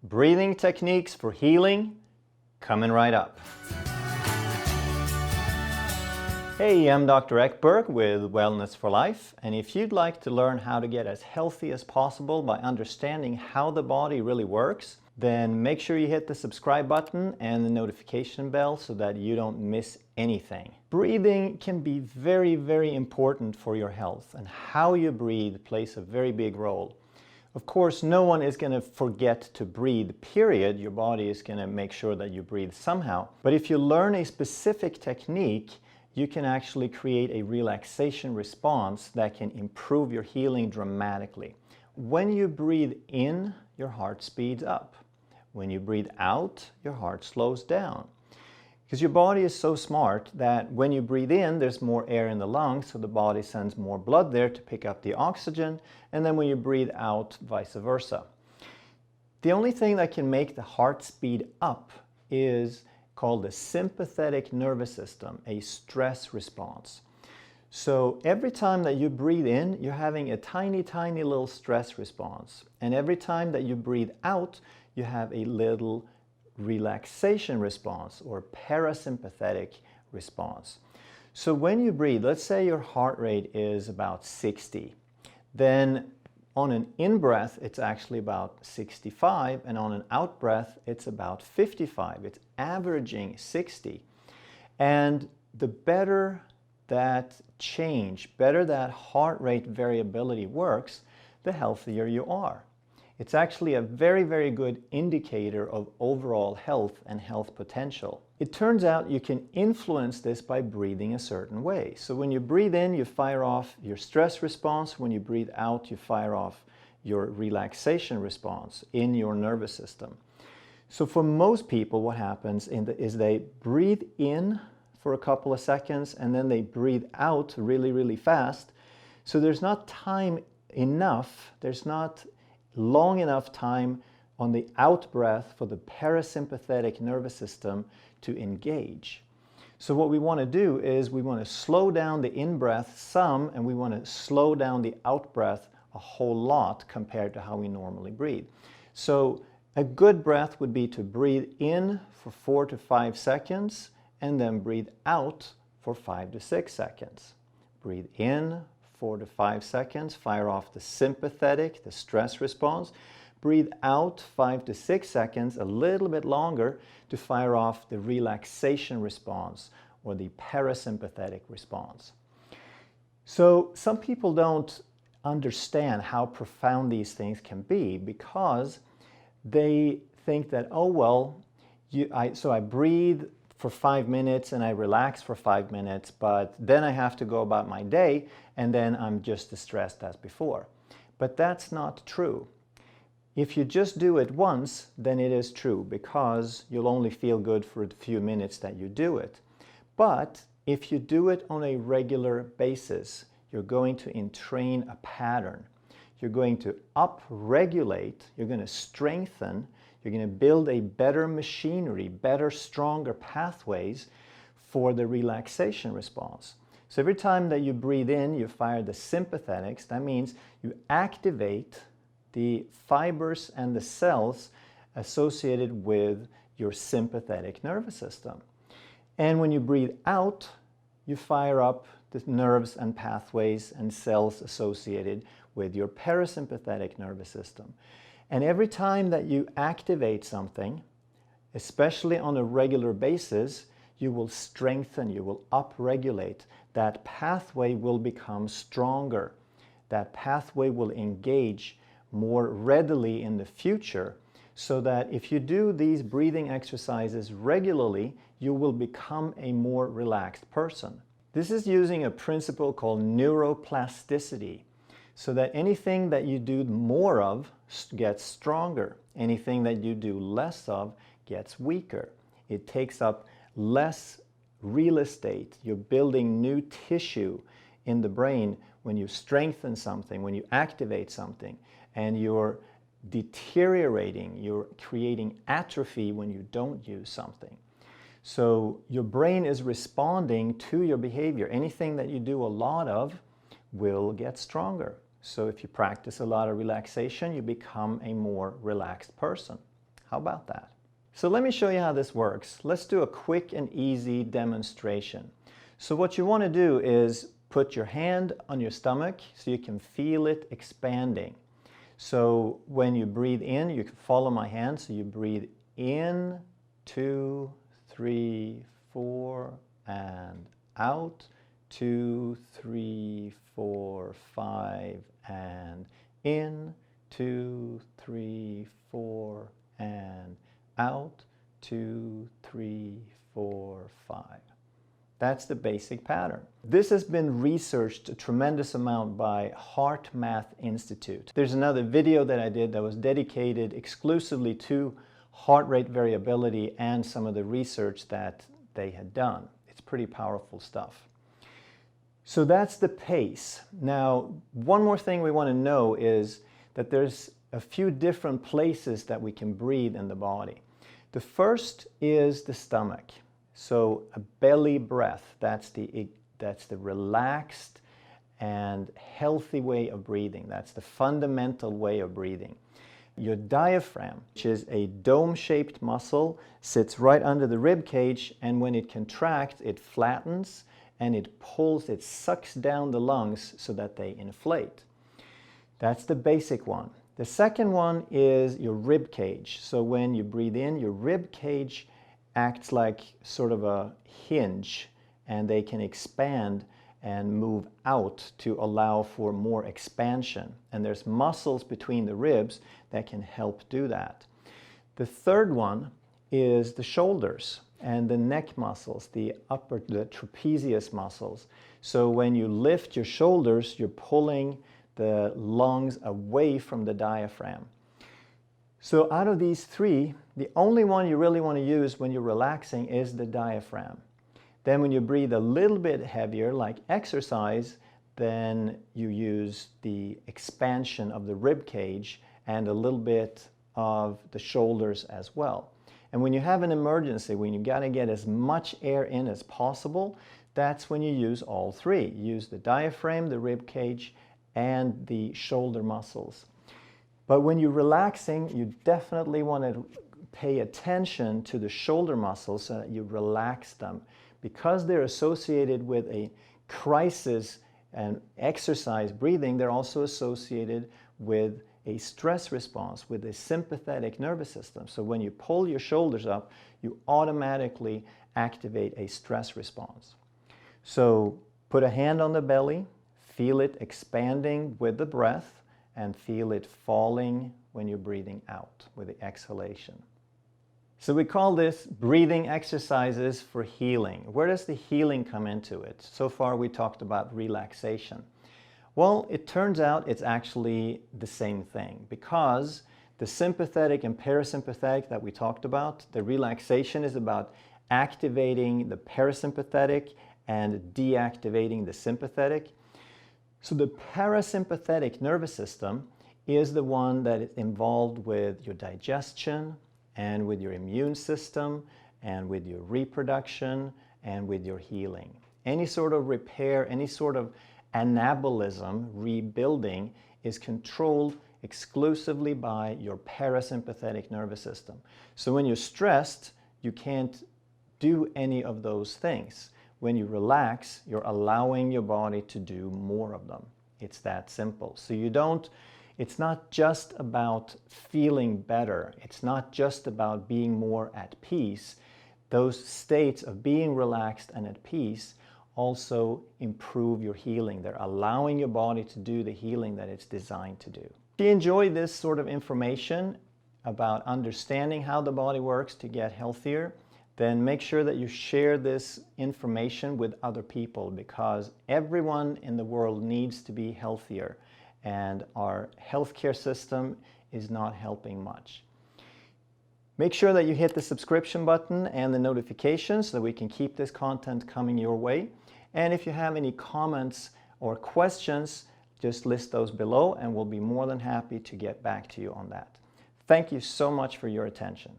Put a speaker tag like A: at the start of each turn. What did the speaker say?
A: Breathing techniques for healing, coming right up. Hey, I'm Dr. Ekberg with Wellness for Life, and if you'd like to learn how to get as healthy as possible by understanding how the body really works, then make sure you hit the subscribe button and the notification bell so that you don't miss anything. Breathing can be very, very important for your health, and how you breathe plays a very big role. Of course, no one is going to forget to breathe, period. Your body is going to make sure that you breathe somehow. But if you learn a specific technique, you can actually create a relaxation response that can improve your healing dramatically. When you breathe in, your heart speeds up. When you breathe out, your heart slows down. Because your body is so smart that when you breathe in, there's more air in the lungs, so the body sends more blood there to pick up the oxygen, and then when you breathe out, vice versa. The only thing that can make the heart speed up is called the sympathetic nervous system, a stress response. So every time that you breathe in, you're having a tiny, tiny little stress response. And every time that you breathe out, you have a little relaxation response or parasympathetic response. So when you breathe, let's say your heart rate is about 60, then on an in-breath, it's actually about 65, and on an out-breath, it's about 55. It's averaging 60. And the better that change, better that heart rate variability works, the healthier you are. It's actually a very, very good indicator of overall health and health potential. It turns out you can influence this by breathing a certain way. So when you breathe in, you fire off your stress response. When you breathe out, you fire off your relaxation response in your nervous system. So for most people, what happens is they breathe in for a couple of seconds and then they breathe out really, really fast. So there's not time enough, there's not long enough time on the out breath for the parasympathetic nervous system to engage. So what we want to do is we want to slow down the in-breath some, and we want to slow down the out-breath a whole lot compared to how we normally breathe. So a good breath would be to breathe in for 4 to 5 seconds and then breathe out for 5 to 6 seconds. Breathe in 4 to 5 seconds, fire off the sympathetic, the stress response. Breathe out 5 to 6 seconds, a little bit longer, to fire off the relaxation response or the parasympathetic response. So some people don't understand how profound these things can be because they think that, oh well, so I breathe for 5 minutes and I relax for 5 minutes, but then I have to go about my day and then I'm just as stressed as before. But that's not true. If you just do it once, then it is true because you'll only feel good for a few minutes that you do it. But if you do it on a regular basis, you're going to entrain a pattern. You're going to up-regulate, you're going to strengthen, you're going to build a better machinery, better, stronger pathways for the relaxation response. So every time that you breathe in, you fire the sympathetics. That means you activate the fibers and the cells associated with your sympathetic nervous system. And when you breathe out, you fire up the nerves and pathways and cells associated with your parasympathetic nervous system. And every time that you activate something, especially on a regular basis, you will strengthen, you will upregulate. That pathway will become stronger. That pathway will engage more readily in the future, so that if you do these breathing exercises regularly, you will become a more relaxed person. This is using a principle called neuroplasticity, so that anything that you do more of gets stronger. Anything that you do less of gets weaker. It takes up less real estate. You're building new tissue in the brain when you strengthen something, when you activate something, and you're deteriorating, you're creating atrophy when you don't use something. So your brain is responding to your behavior. Anything that you do a lot of will get stronger. So if you practice a lot of relaxation, you become a more relaxed person. How about that? So let me show you how this works. Let's do a quick and easy demonstration. So what you want to do is put your hand on your stomach so you can feel it expanding. So when you breathe in, you can follow my hand. So you breathe in, 2, 3, 4, and out, 2, 3, 4, 5, and in, 2, 3, 4, and out, 2, 3, 4, 5. That's the basic pattern. This has been researched a tremendous amount by Heart Math Institute. There's another video that I did that was dedicated exclusively to heart rate variability and some of the research that they had done. It's pretty powerful stuff. So that's the pace. Now, one more thing we want to know is that there's a few different places that we can breathe in the body. The first is the stomach. So a belly breath, that's the relaxed and healthy way of breathing. That's the fundamental way of breathing. Your diaphragm, which is a dome-shaped muscle, sits right under the rib cage, and when it contracts, it flattens and it pulls, it sucks down the lungs so that they inflate. That's the basic one. The second one is your rib cage. So when you breathe in, your rib cage acts like sort of a hinge, and they can expand and move out to allow for more expansion. And there's muscles between the ribs that can help do that. The third one is the shoulders and the neck muscles, the trapezius muscles. So when you lift your shoulders, you're pulling the lungs away from the diaphragm. So out of these three, the only one you really want to use when you're relaxing is the diaphragm. Then when you breathe a little bit heavier, like exercise, then you use the expansion of the rib cage and a little bit of the shoulders as well. And when you have an emergency, when you got to get as much air in as possible, that's when you use all three. You use the diaphragm, the rib cage, and the shoulder muscles. But when you're relaxing, you definitely want to pay attention to the shoulder muscles so that you relax them. Because they're associated with a crisis and exercise breathing, they're also associated with a stress response, with a sympathetic nervous system. So when you pull your shoulders up, you automatically activate a stress response. So put a hand on the belly, feel it expanding with the breath, and feel it falling when you're breathing out with the exhalation. So we call this breathing exercises for healing. Where does the healing come into it? So far we talked about relaxation. Well, it turns out it's actually the same thing, because the sympathetic and parasympathetic that we talked about, the relaxation is about activating the parasympathetic and deactivating the sympathetic. So the parasympathetic nervous system is the one that is involved with your digestion and with your immune system and with your reproduction and with your healing. Any sort of repair, any sort of anabolism, rebuilding, is controlled exclusively by your parasympathetic nervous system. So when you're stressed, you can't do any of those things. When you relax, you're allowing your body to do more of them. It's that simple. So it's not just about feeling better. It's not just about being more at peace. Those states of being relaxed and at peace also improve your healing. They're allowing your body to do the healing that it's designed to do. If you enjoy this sort of information about understanding how the body works to get healthier, then make sure that you share this information with other people, because everyone in the world needs to be healthier, and our healthcare system is not helping much. Make sure that you hit the subscription button and the notifications so that we can keep this content coming your way. And if you have any comments or questions, just list those below and we'll be more than happy to get back to you on that. Thank you so much for your attention.